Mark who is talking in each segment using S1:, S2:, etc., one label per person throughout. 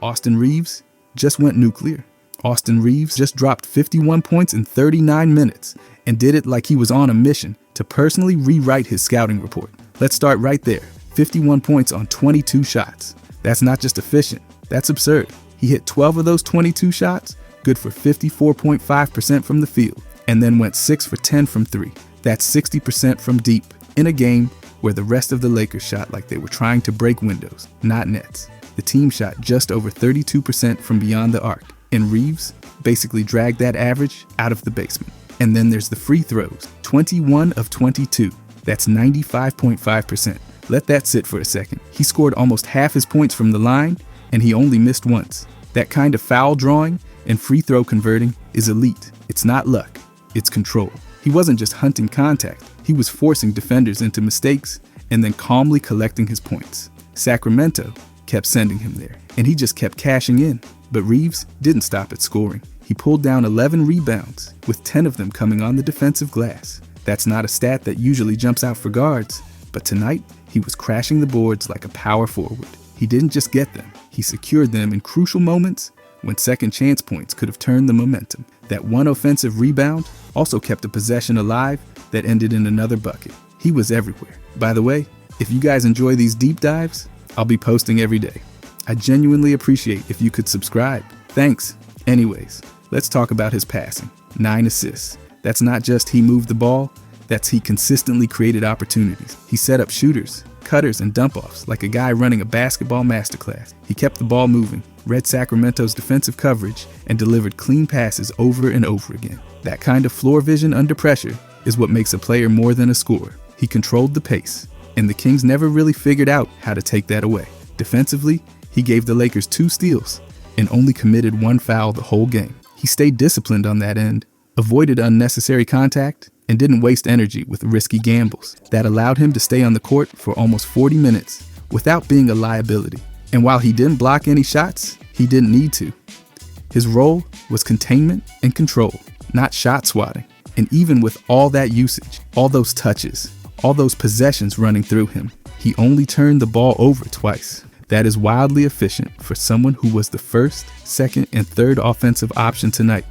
S1: Austin Reaves just went nuclear. Austin Reaves just dropped 51 points in 39 minutes and did it like he was on a mission to personally rewrite his scouting report. Let's start right there. 51 points on 22 shots. That's not just efficient, that's absurd. He hit 12 of those 22 shots, good for 54.5% from the field, and then went 6 for 10 from 3. That's 60% from deep, in a game where the rest of the Lakers shot like they were trying to break windows, not nets. The team shot just over 32% from beyond the arc, and Reaves basically dragged that average out of the basement. And then there's the free throws, 21 of 22. That's 95.5%. Let that sit for a second. He scored almost half his points from the line, and he only missed once. That kind of foul drawing and free throw converting is elite. It's not luck, it's control. He wasn't just hunting contact, he was forcing defenders into mistakes and then calmly collecting his points. Sacramento kept sending him there, and he just kept cashing in. But Reaves didn't stop at scoring. He pulled down 11 rebounds, with 10 of them coming on the defensive glass. That's not a stat that usually jumps out for guards, but tonight, he was crashing the boards like a power forward. He didn't just get them, he secured them in crucial moments when second chance points could have turned the momentum. That one offensive rebound also kept a possession alive that ended in another bucket. He was everywhere. By the way, if you guys enjoy these deep dives, I'll be posting every day. I genuinely appreciate if you could subscribe. Thanks. Anyways, let's talk about his passing. 9 assists. That's not just he moved the ball, that's he consistently created opportunities. He set up shooters, cutters, and dump-offs like a guy running a basketball masterclass. He kept the ball moving, read Sacramento's defensive coverage, and delivered clean passes over and over again. That kind of floor vision under pressure is what makes a player more than a scorer. He controlled the pace, and the Kings never really figured out how to take that away. Defensively, he gave the Lakers 2 steals and only committed 1 foul the whole game. He stayed disciplined on that end, avoided unnecessary contact, and didn't waste energy with risky gambles. That allowed him to stay on the court for almost 40 minutes without being a liability. And while he didn't block any shots, he didn't need to. His role was containment and control, not shot swatting. And even with all that usage, all those touches, all those possessions running through him, he only turned the ball over twice. That is wildly efficient for someone who was the first, second, and third offensive option tonight.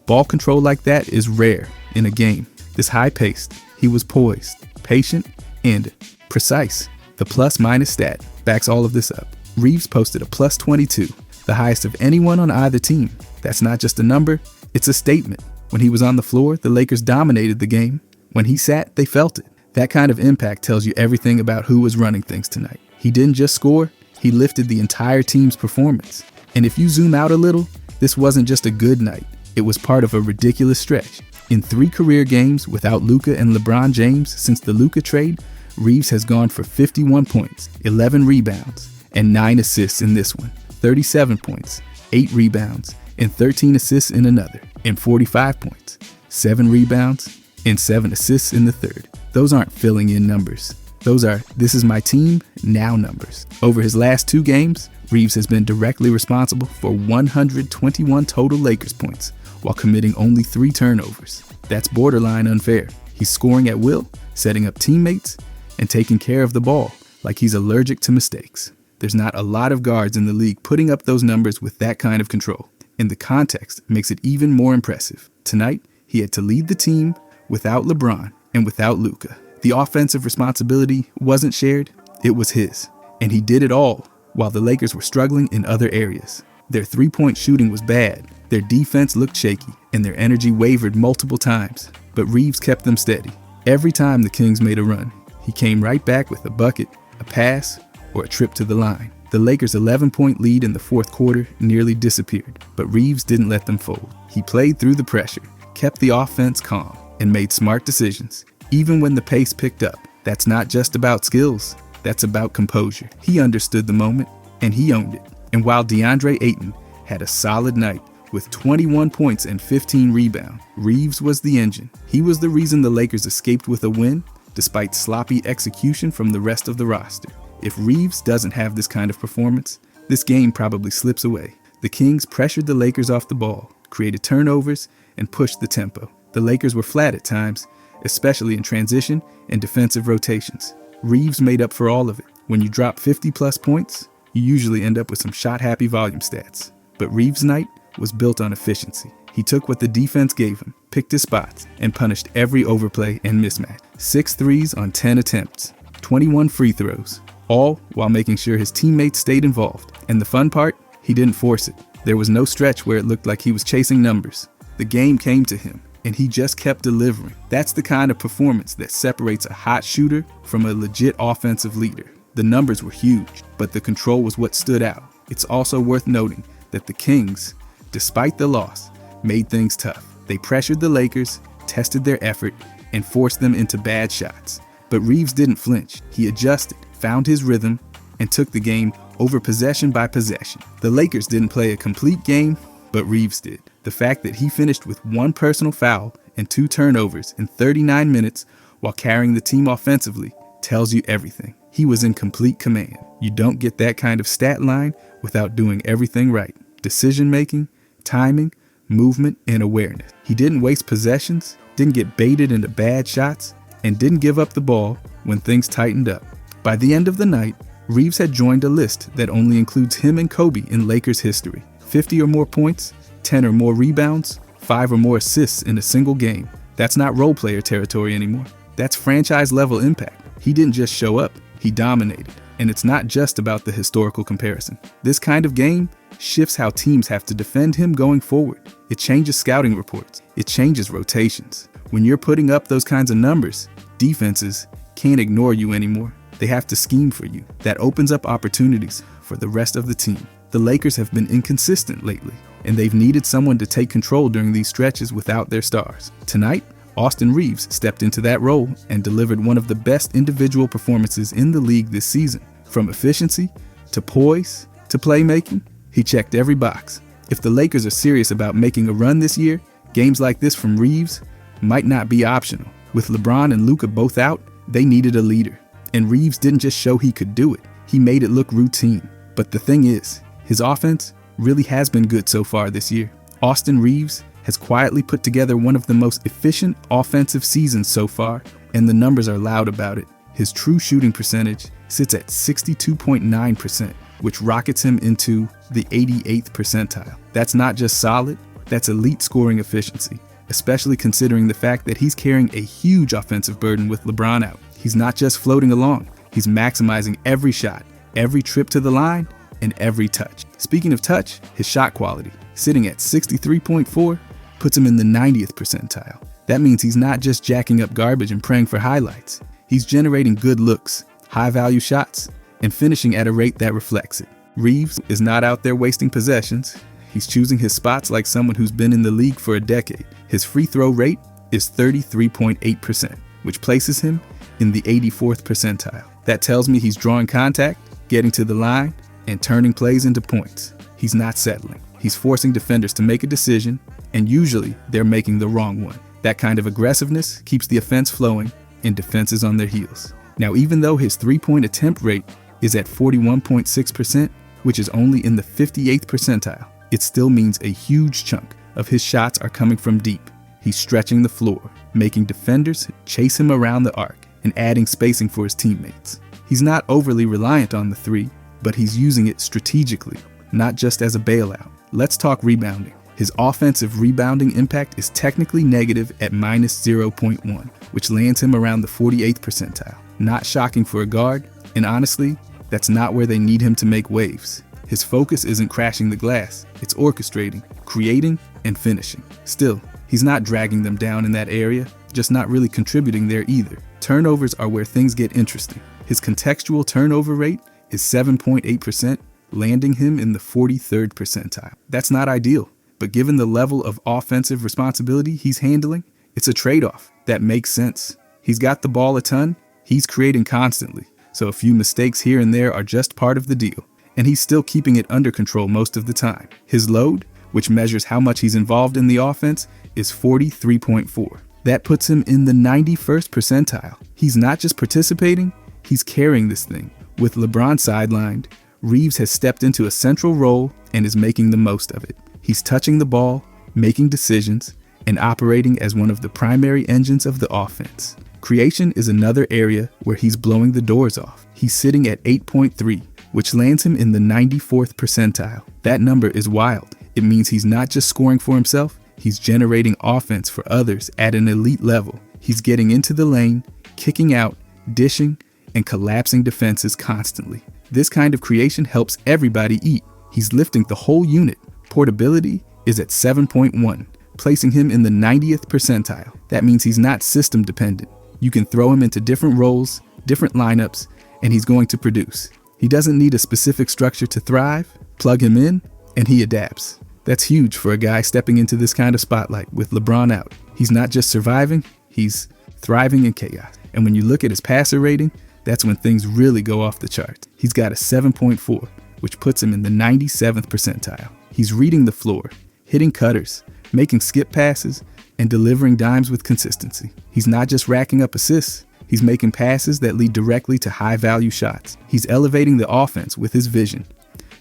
S1: Ball control like that is rare in a game. This high-paced, he was poised, patient, and precise. The plus-minus stat backs all of this up. Reaves posted a plus 22, the highest of anyone on either team. That's not just a number, it's a statement. When he was on the floor, the Lakers dominated the game. When he sat, they felt it. That kind of impact tells you everything about who was running things tonight. He didn't just score, he lifted the entire team's performance. And if you zoom out a little, this wasn't just a good night. It was part of a ridiculous stretch. In 3 career games without Luka and LeBron James since the Luka trade, Reaves has gone for 51 points, 11 rebounds, and 9 assists in this one, 37 points, 8 rebounds, and 13 assists in another, and 45 points, 7 rebounds, and 7 assists in the third. Those aren't filling in numbers. Those are "this is my team now" numbers. Over his last 2 games, Reaves has been directly responsible for 121 total Lakers points, while committing only 3 turnovers. That's borderline unfair. He's scoring at will, setting up teammates, and taking care of the ball like he's allergic to mistakes. There's not a lot of guards in the league putting up those numbers with that kind of control, and the context makes it even more impressive. Tonight, he had to lead the team without LeBron and without Luka. The offensive responsibility wasn't shared, it was his. And he did it all while the Lakers were struggling in other areas. Their 3-point shooting was bad, their defense looked shaky, and their energy wavered multiple times. But Reaves kept them steady. Every time the Kings made a run, he came right back with a bucket, a pass, or a trip to the line. The Lakers' 11-point lead in the fourth quarter nearly disappeared, but Reaves didn't let them fold. He played through the pressure, kept the offense calm, and made smart decisions, even when the pace picked up. That's not just about skills, that's about composure. He understood the moment, and he owned it. And while DeAndre Ayton had a solid night with 21 points and 15 rebounds, Reaves was the engine. He was the reason the Lakers escaped with a win, despite sloppy execution from the rest of the roster. If Reaves doesn't have this kind of performance, this game probably slips away. The Kings pressured the Lakers off the ball, created turnovers, and pushed the tempo. The Lakers were flat at times, especially in transition and defensive rotations. Reaves made up for all of it. When you drop 50-plus points, you usually end up with some shot-happy volume stats. But Reaves' night was built on efficiency. He took what the defense gave him, picked his spots, and punished every overplay and mismatch. 6 threes on 10 attempts, 21 free throws, all while making sure his teammates stayed involved. And the fun part, he didn't force it. There was no stretch where it looked like he was chasing numbers. The game came to him, and he just kept delivering. That's the kind of performance that separates a hot shooter from a legit offensive leader. The numbers were huge, but the control was what stood out. It's also worth noting that the Kings, despite the loss, made things tough. They pressured the Lakers, tested their effort, and forced them into bad shots. But Reaves didn't flinch. He adjusted, found his rhythm, and took the game over possession by possession. The Lakers didn't play a complete game, but Reaves did. The fact that he finished with 1 personal foul and 2 turnovers in 39 minutes while carrying the team offensively tells you everything. He was in complete command. You don't get that kind of stat line without doing everything right. Decision-making, timing, movement, and awareness. He didn't waste possessions, didn't get baited into bad shots, and didn't give up the ball when things tightened up. By the end of the night, Reaves had joined a list that only includes him and Kobe in Lakers history. 50 or more points, 10 or more rebounds, 5 or more assists in a single game. That's not role player territory anymore. That's franchise-level impact. He didn't just show up, he dominated. And it's not just about the historical comparison. This kind of game shifts how teams have to defend him going forward. It changes scouting reports. It changes rotations. When you're putting up those kinds of numbers, defenses can't ignore you anymore. They have to scheme for you. That opens up opportunities for the rest of the team. The Lakers have been inconsistent lately, and they've needed someone to take control during these stretches without their stars. Tonight, Austin Reaves stepped into that role and delivered one of the best individual performances in the league this season. From efficiency, to poise, to playmaking, he checked every box. If the Lakers are serious about making a run this year, games like this from Reaves might not be optional. With LeBron and Luka both out, they needed a leader. And Reaves didn't just show he could do it, he made it look routine. But the thing is, his offense really has been good so far this year. Austin Reaves has quietly put together one of the most efficient offensive seasons so far, and the numbers are loud about it. His true shooting percentage sits at 62.9%, which rockets him into the 88th percentile. That's not just solid, that's elite scoring efficiency, especially considering the fact that he's carrying a huge offensive burden with LeBron out. He's not just floating along, he's maximizing every shot, every trip to the line, and every touch. Speaking of touch, his shot quality, sitting at 63.4, puts him in the 90th percentile. That means he's not just jacking up garbage and praying for highlights. He's generating good looks, high-value shots, and finishing at a rate that reflects it. Reaves is not out there wasting possessions. He's choosing his spots like someone who's been in the league for a decade. His free throw rate is 33.8%, which places him in the 84th percentile. That tells me he's drawing contact, getting to the line, and turning plays into points. He's not settling. He's forcing defenders to make a decision, and usually they're making the wrong one. That kind of aggressiveness keeps the offense flowing and defenses on their heels. Now, even though his three-point attempt rate is at 41.6%, which is only in the 58th percentile, it still means a huge chunk of his shots are coming from deep. He's stretching the floor, making defenders chase him around the arc, and adding spacing for his teammates. He's not overly reliant on the three, but he's using it strategically, not just as a bailout. Let's talk rebounding. His offensive rebounding impact is technically negative at -0.1, which lands him around the 48th percentile. Not shocking for a guard, and honestly, that's not where they need him to make waves. His focus isn't crashing the glass, it's orchestrating, creating, and finishing. Still, he's not dragging them down in that area, just not really contributing there either. Turnovers are where things get interesting. His contextual turnover rate is 7.8%, landing him in the 43rd percentile. That's not ideal, but given the level of offensive responsibility he's handling, it's a trade-off that makes sense. He's got the ball a ton, he's creating constantly, so a few mistakes here and there are just part of the deal, and he's still keeping it under control most of the time. His load, which measures how much he's involved in the offense, is 43.4. That puts him in the 91st percentile. He's not just participating, he's carrying this thing. With LeBron sidelined, Reaves has stepped into a central role and is making the most of it. He's touching the ball, making decisions, and operating as one of the primary engines of the offense. Creation is another area where he's blowing the doors off. He's sitting at 8.3, which lands him in the 94th percentile. That number is wild. It means he's not just scoring for himself, he's generating offense for others at an elite level. He's getting into the lane, kicking out, dishing, and collapsing defenses constantly. This kind of creation helps everybody eat. He's lifting the whole unit. Portability is at 7.1, placing him in the 90th percentile. That means he's not system dependent. You can throw him into different roles, different lineups, and he's going to produce. He doesn't need a specific structure to thrive. Plug him in, and he adapts. That's huge for a guy stepping into this kind of spotlight with LeBron out. He's not just surviving, he's thriving in chaos. And when you look at his passer rating, that's when things really go off the charts. He's got a 7.4, which puts him in the 97th percentile. He's reading the floor, hitting cutters, making skip passes, and delivering dimes with consistency. He's not just racking up assists, he's making passes that lead directly to high-value shots. He's elevating the offense with his vision.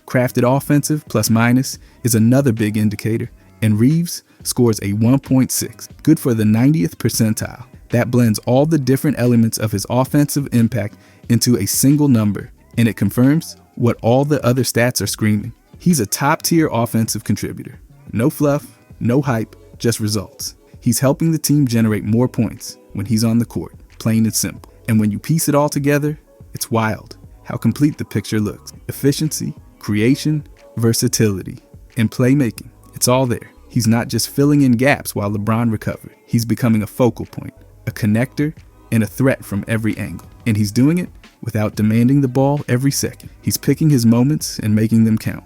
S1: Crafted offensive plus minus is another big indicator, and Reaves scores a 1.6, good for the 90th percentile. That blends all the different elements of his offensive impact into a single number, and it confirms what all the other stats are screaming. He's a top-tier offensive contributor. No fluff, no hype, just results. He's helping the team generate more points when he's on the court, plain and simple. And when you piece it all together, it's wild how complete the picture looks. Efficiency, creation, versatility, and playmaking. It's all there. He's not just filling in gaps while LeBron recovered. He's becoming a focal point, a connector, and a threat from every angle. And he's doing it without demanding the ball every second. He's picking his moments and making them count.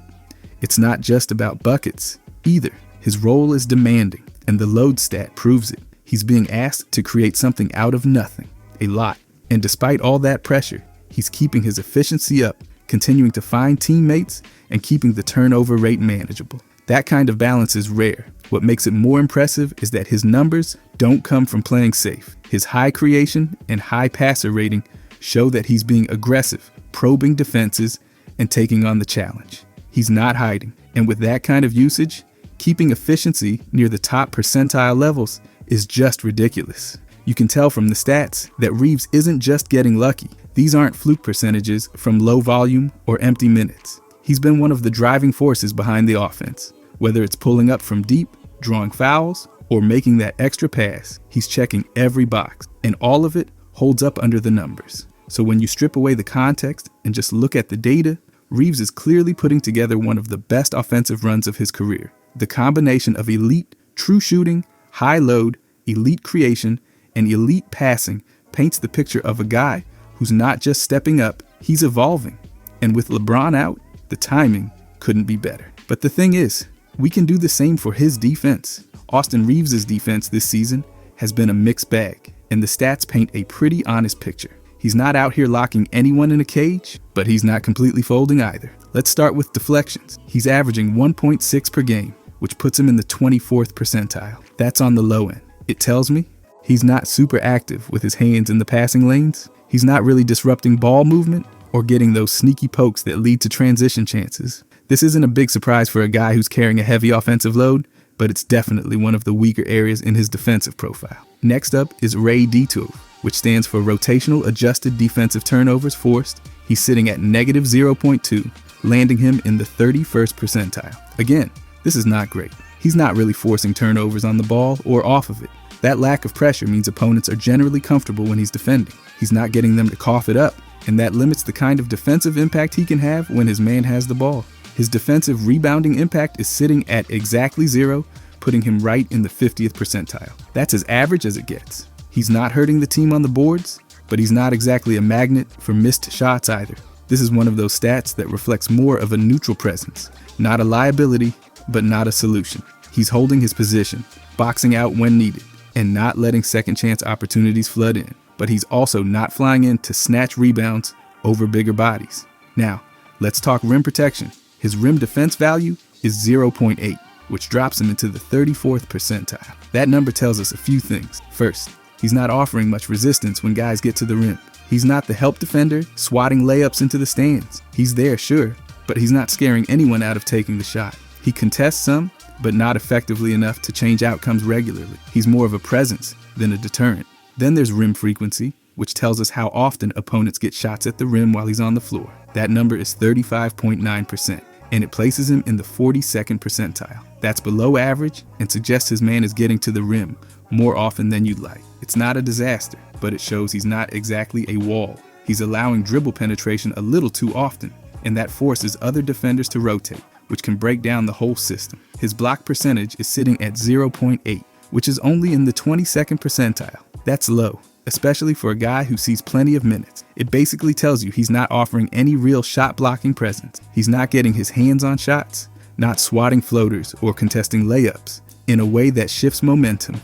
S1: It's not just about buckets either. His role is demanding, and the load stat proves it. He's being asked to create something out of nothing, a lot. And despite all that pressure, he's keeping his efficiency up, continuing to find teammates, and keeping the turnover rate manageable. That kind of balance is rare. What makes it more impressive is that his numbers don't come from playing safe. His high creation and high passer rating show that he's being aggressive, probing defenses, and taking on the challenge. He's not hiding. And with that kind of usage, keeping efficiency near the top percentile levels is just ridiculous. You can tell from the stats that Reaves isn't just getting lucky. These aren't fluke percentages from low volume or empty minutes. He's been one of the driving forces behind the offense. Whether it's pulling up from deep, drawing fouls, or making that extra pass, he's checking every box, and all of it holds up under the numbers. So when you strip away the context and just look at the data, Reaves is clearly putting together one of the best offensive runs of his career. The combination of elite, true shooting, high load, elite creation, and elite passing paints the picture of a guy who's not just stepping up, he's evolving. And with LeBron out, the timing couldn't be better. But the thing is, we can do the same for his defense. Austin Reaves' defense this season has been a mixed bag, and the stats paint a pretty honest picture. He's not out here locking anyone in a cage, but he's not completely folding either. Let's start with deflections. He's averaging 1.6 per game, which puts him in the 24th percentile. That's on the low end. It tells me he's not super active with his hands in the passing lanes. He's not really disrupting ball movement or getting those sneaky pokes that lead to transition chances. This isn't a big surprise for a guy who's carrying a heavy offensive load, but it's definitely one of the weaker areas in his defensive profile. Next up is RADTOV, which stands for Rotational Adjusted Defensive Turnovers Forced. He's sitting at negative 0.2, landing him in the 31st percentile. Again, this is not great. He's not really forcing turnovers on the ball or off of it. That lack of pressure means opponents are generally comfortable when he's defending. He's not getting them to cough it up, and that limits the kind of defensive impact he can have when his man has the ball. His defensive rebounding impact is sitting at exactly 0, putting him right in the 50th percentile. That's as average as it gets. He's not hurting the team on the boards, but he's not exactly a magnet for missed shots either. This is one of those stats that reflects more of a neutral presence, not a liability, but not a solution. He's holding his position, boxing out when needed, and not letting second chance opportunities flood in. But he's also not flying in to snatch rebounds over bigger bodies. Now, let's talk rim protection. His rim defense value is 0.8, which drops him into the 34th percentile. That number tells us a few things. First, he's not offering much resistance when guys get to the rim. He's not the help defender swatting layups into the stands. He's there, sure, but he's not scaring anyone out of taking the shot. He contests some, but not effectively enough to change outcomes regularly. He's more of a presence than a deterrent. Then there's rim frequency. which tells us how often opponents get shots at the rim while he's on the floor. That number is 35.9%, and it places him in the 42nd percentile. That's below average and suggests his man is getting to the rim more often than you'd like. It's not a disaster, but it shows he's not exactly a wall. He's allowing dribble penetration a little too often, and that forces other defenders to rotate, which can break down the whole system. His block percentage is sitting at 0.8, which is only in the 22nd percentile. That's low, especially for a guy who sees plenty of minutes. It basically tells you he's not offering any real shot blocking presence. He's not getting his hands on shots, not swatting floaters or contesting layups in a way that shifts momentum.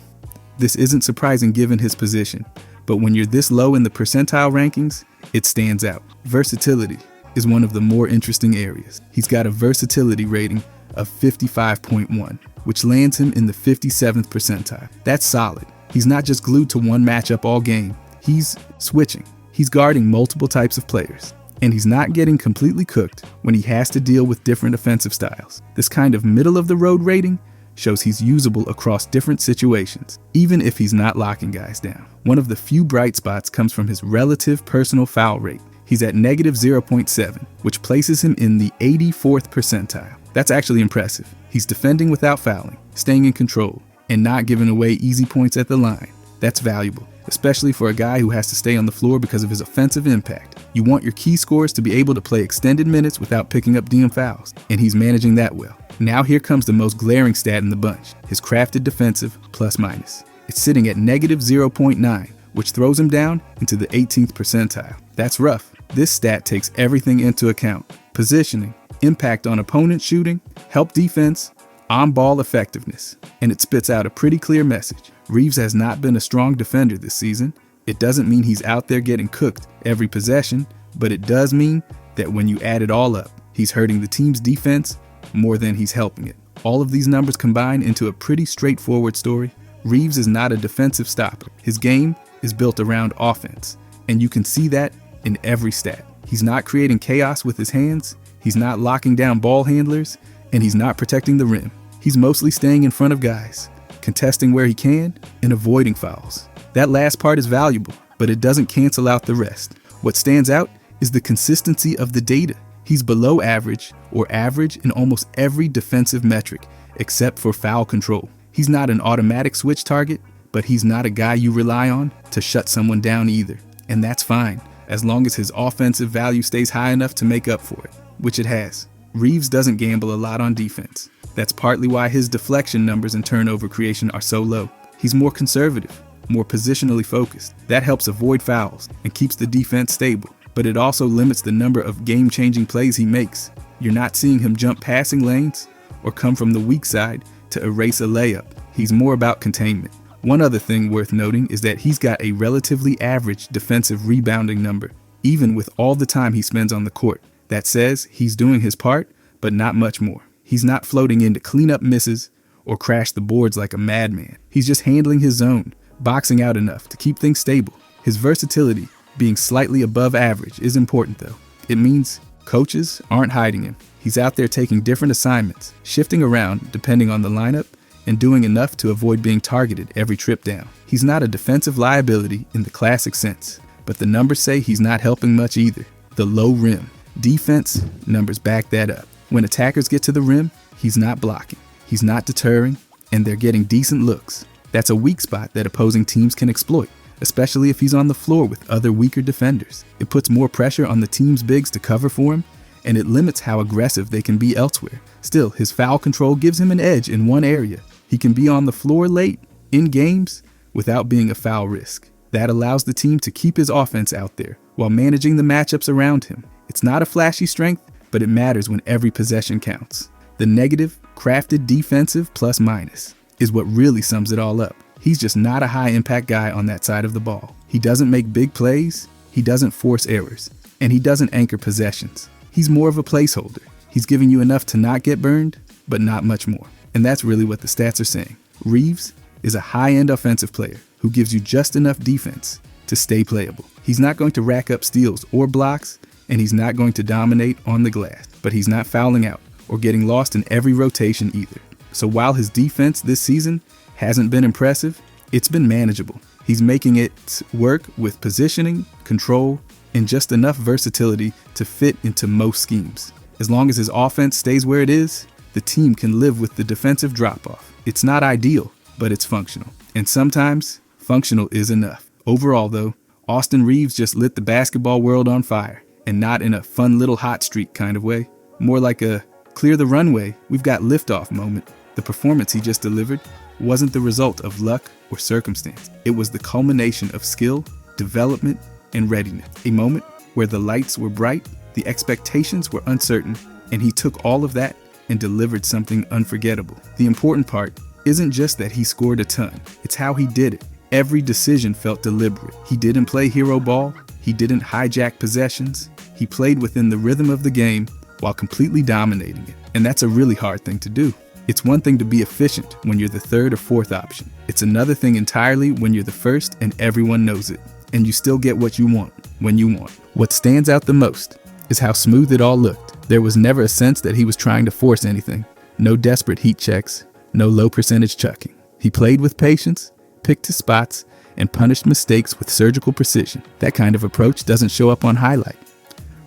S1: This isn't surprising given his position, but when you're this low in the percentile rankings, it stands out. Versatility is one of the more interesting areas. He's got a versatility rating of 55.1, which lands him in the 57th percentile. That's solid. He's not just glued to one matchup all game. He's switching. He's guarding multiple types of players. And he's not getting completely cooked when he has to deal with different offensive styles. This kind of middle-of-the-road rating shows he's usable across different situations, even if he's not locking guys down. One of the few bright spots comes from his relative personal foul rate. He's at negative 0.7, which places him in the 84th percentile. That's actually impressive. He's defending without fouling, staying in control, and not giving away easy points at the line. That's valuable, especially for a guy who has to stay on the floor because of his offensive impact. You want your key scorers to be able to play extended minutes without picking up DM fouls, and he's managing that well. Now here comes the most glaring stat in the bunch, his crafted defensive plus-minus. It's sitting at negative 0.9, which throws him down into the 18th percentile. That's rough. This stat takes everything into account: positioning, impact on opponent shooting, help defense, on-ball effectiveness, and it spits out a pretty clear message. Reaves has not been a strong defender this season. It doesn't mean he's out there getting cooked every possession, but it does mean that when you add it all up, he's hurting the team's defense more than he's helping it. All of these numbers combine into a pretty straightforward story. Reaves is not a defensive stopper. His game is built around offense, and you can see that in every stat. He's not creating chaos with his hands, he's not locking down ball handlers, and he's not protecting the rim. He's mostly staying in front of guys, contesting where he can, and avoiding fouls. That last part is valuable, but it doesn't cancel out the rest. What stands out is the consistency of the data. He's below average or average in almost every defensive metric except for foul control. He's not an automatic switch target, but he's not a guy you rely on to shut someone down either. And that's fine, as long as his offensive value stays high enough to make up for it, which it has. Reaves doesn't gamble a lot on defense. That's partly why his deflection numbers and turnover creation are so low. He's more conservative, more positionally focused. That helps avoid fouls and keeps the defense stable, but it also limits the number of game-changing plays he makes. You're not seeing him jump passing lanes or come from the weak side to erase a layup. He's more about containment. One other thing worth noting is that he's got a relatively average defensive rebounding number, even with all the time he spends on the court. That says he's doing his part, but not much more. He's not floating in to clean up misses or crash the boards like a madman. He's just handling his zone, boxing out enough to keep things stable. His versatility, being slightly above average, is important though. It means coaches aren't hiding him. He's out there taking different assignments, shifting around depending on the lineup, and doing enough to avoid being targeted every trip down. He's not a defensive liability in the classic sense, but the numbers say he's not helping much either. The low rim. Defense numbers back that up. When attackers get to the rim, he's not blocking, he's not deterring, and they're getting decent looks. That's a weak spot that opposing teams can exploit, especially if he's on the floor with other weaker defenders. It puts more pressure on the team's bigs to cover for him, and it limits how aggressive they can be elsewhere. Still, his foul control gives him an edge in one area. He can be on the floor late in games without being a foul risk. That allows the team to keep his offense out there while managing the matchups around him. It's not a flashy strength, but it matters when every possession counts. The negative, crafted defensive plus-minus is what really sums it all up. He's just not a high-impact guy on that side of the ball. He doesn't make big plays, he doesn't force errors, and he doesn't anchor possessions. He's more of a placeholder. He's giving you enough to not get burned, but not much more. And that's really what the stats are saying. Reaves is a high-end offensive player who gives you just enough defense to stay playable. He's not going to rack up steals or blocks, and he's not going to dominate on the glass, but he's not fouling out or getting lost in every rotation either. So while his defense this season hasn't been impressive, it's been manageable. He's making it work with positioning, control, and just enough versatility to fit into most schemes. As long as his offense stays where it is, the team can live with the defensive drop-off. It's not ideal, but it's functional. And sometimes, functional is enough. Overall, though, Austin Reaves just lit the basketball world on fire, and not in a fun little hot streak kind of way. More like a clear the runway, we've got liftoff moment. The performance he just delivered wasn't the result of luck or circumstance. It was the culmination of skill, development, and readiness. A moment where the lights were bright, the expectations were uncertain, and he took all of that and delivered something unforgettable. The important part isn't just that he scored a ton, it's how he did it. Every decision felt deliberate. He didn't play hero ball, he didn't hijack possessions, he played within the rhythm of the game while completely dominating it. And that's a really hard thing to do. It's one thing to be efficient when you're the third or fourth option. It's another thing entirely when you're the first and everyone knows it, and you still get what you want when you want. What stands out the most is how smooth it all looked. There was never a sense that he was trying to force anything. No desperate heat checks, no low percentage chucking. He played with patience, picked his spots, and punished mistakes with surgical precision. That kind of approach doesn't show up on highlight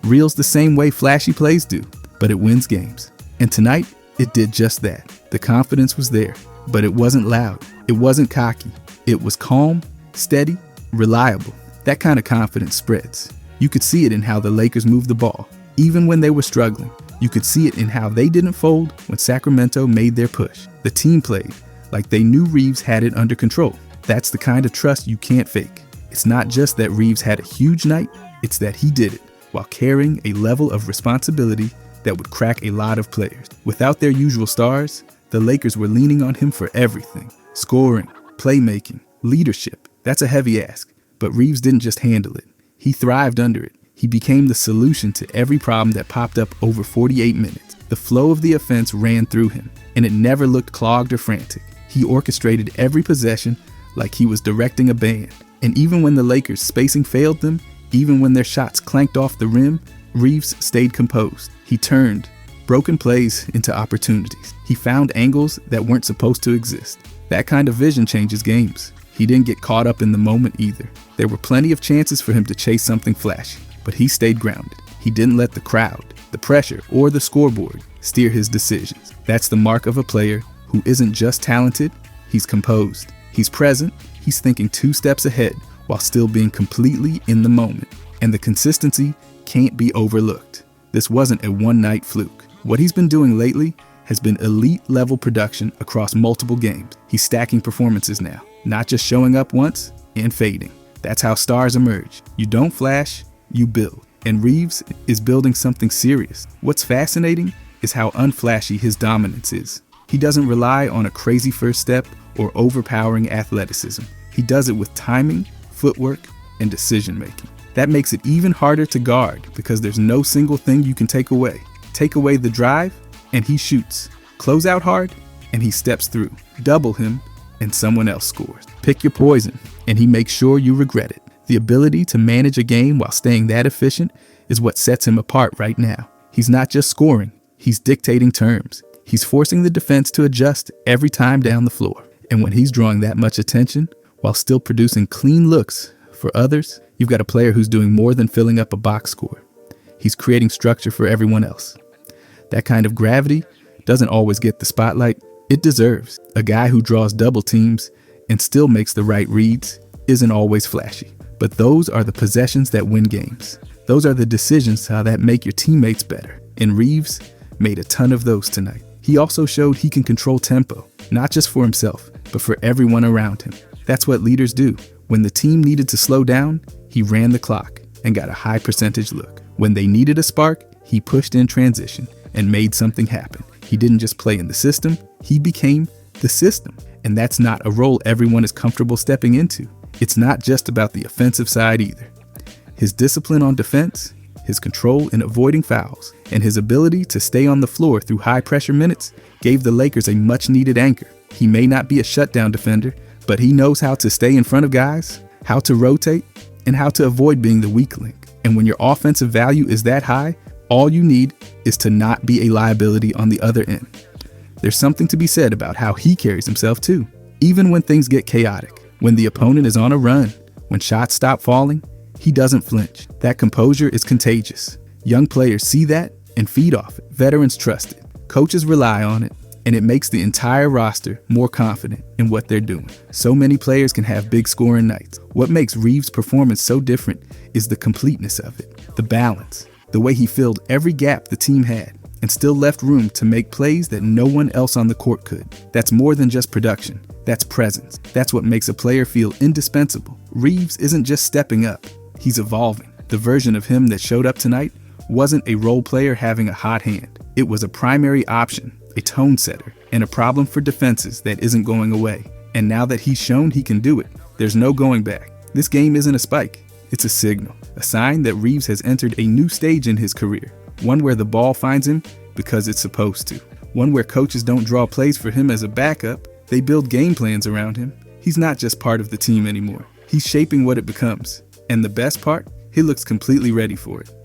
S1: reels the same way flashy plays do, but it wins games. And tonight, it did just that. The confidence was there, but it wasn't loud. It wasn't cocky. It was calm, steady, reliable. That kind of confidence spreads. You could see it in how the Lakers moved the ball, even when they were struggling. You could see it in how they didn't fold when Sacramento made their push. The team played like they knew Reaves had it under control. That's the kind of trust you can't fake. It's not just that Reaves had a huge night, it's that he did it while carrying a level of responsibility that would crack a lot of players. Without their usual stars, the Lakers were leaning on him for everything. Scoring, playmaking, leadership. That's a heavy ask, but Reaves didn't just handle it. He thrived under it. He became the solution to every problem that popped up over 48 minutes. The flow of the offense ran through him, and it never looked clogged or frantic. He orchestrated every possession like he was directing a band. And even when the Lakers' spacing failed them, even when their shots clanked off the rim, Reaves stayed composed. He turned broken plays into opportunities. He found angles that weren't supposed to exist. That kind of vision changes games. He didn't get caught up in the moment either. There were plenty of chances for him to chase something flashy, but he stayed grounded. He didn't let the crowd, the pressure, or the scoreboard steer his decisions. That's the mark of a player who isn't just talented, he's composed. He's present, he's thinking 2 steps ahead while still being completely in the moment. And the consistency can't be overlooked. This wasn't a one-night fluke. What he's been doing lately has been elite-level production across multiple games. He's stacking performances now, not just showing up once and fading. That's how stars emerge. You don't flash, you build. And Reaves is building something serious. What's fascinating is how unflashy his dominance is. He doesn't rely on a crazy first step or overpowering athleticism. He does it with timing, footwork, and decision-making. That makes it even harder to guard because there's no single thing you can take away. Take away the drive, and he shoots. Close out hard, and he steps through. Double him, and someone else scores. Pick your poison, and he makes sure you regret it. The ability to manage a game while staying that efficient is what sets him apart right now. He's not just scoring, he's dictating terms. He's forcing the defense to adjust every time down the floor. And when he's drawing that much attention, while still producing clean looks for others, you've got a player who's doing more than filling up a box score. He's creating structure for everyone else. That kind of gravity doesn't always get the spotlight it deserves. A guy who draws double teams and still makes the right reads isn't always flashy. But those are the possessions that win games. Those are the decisions that make your teammates better. And Reaves made a ton of those tonight. He also showed he can control tempo, not just for himself, but for everyone around him. That's what leaders do. When the team needed to slow down, he ran the clock and got a high percentage look. When they needed a spark, he pushed in transition and made something happen. He didn't just play in the system, he became the system. And that's not a role everyone is comfortable stepping into. It's not just about the offensive side either. His discipline on defense, his control in avoiding fouls, and his ability to stay on the floor through high-pressure minutes gave the Lakers a much-needed anchor. He may not be a shutdown defender, but he knows how to stay in front of guys, how to rotate, and how to avoid being the weak link. And when your offensive value is that high, all you need is to not be a liability on the other end. There's something to be said about how he carries himself too. Even when things get chaotic, When the opponent is on a run, when shots stop falling, he doesn't flinch. That composure is contagious. Young players see that and feed off it. Veterans trust it. Coaches rely on it, and it makes the entire roster more confident in what they're doing. So many players can have big scoring nights. What makes Reaves' performance so different is the completeness of it, the balance, the way he filled every gap the team had and still left room to make plays that no one else on the court could. That's more than just production. That's presence. That's what makes a player feel indispensable. Reaves isn't just stepping up, he's evolving. The version of him that showed up tonight wasn't a role player having a hot hand. It was a primary option, a tone setter, and a problem for defenses that isn't going away. And now that he's shown he can do it, there's no going back. This game isn't a spike, it's a signal, a sign that Reaves has entered a new stage in his career, one where the ball finds him because it's supposed to, one where coaches don't draw plays for him as a backup, they build game plans around him. He's not just part of the team anymore, he's shaping what it becomes. And the best part, he looks completely ready for it.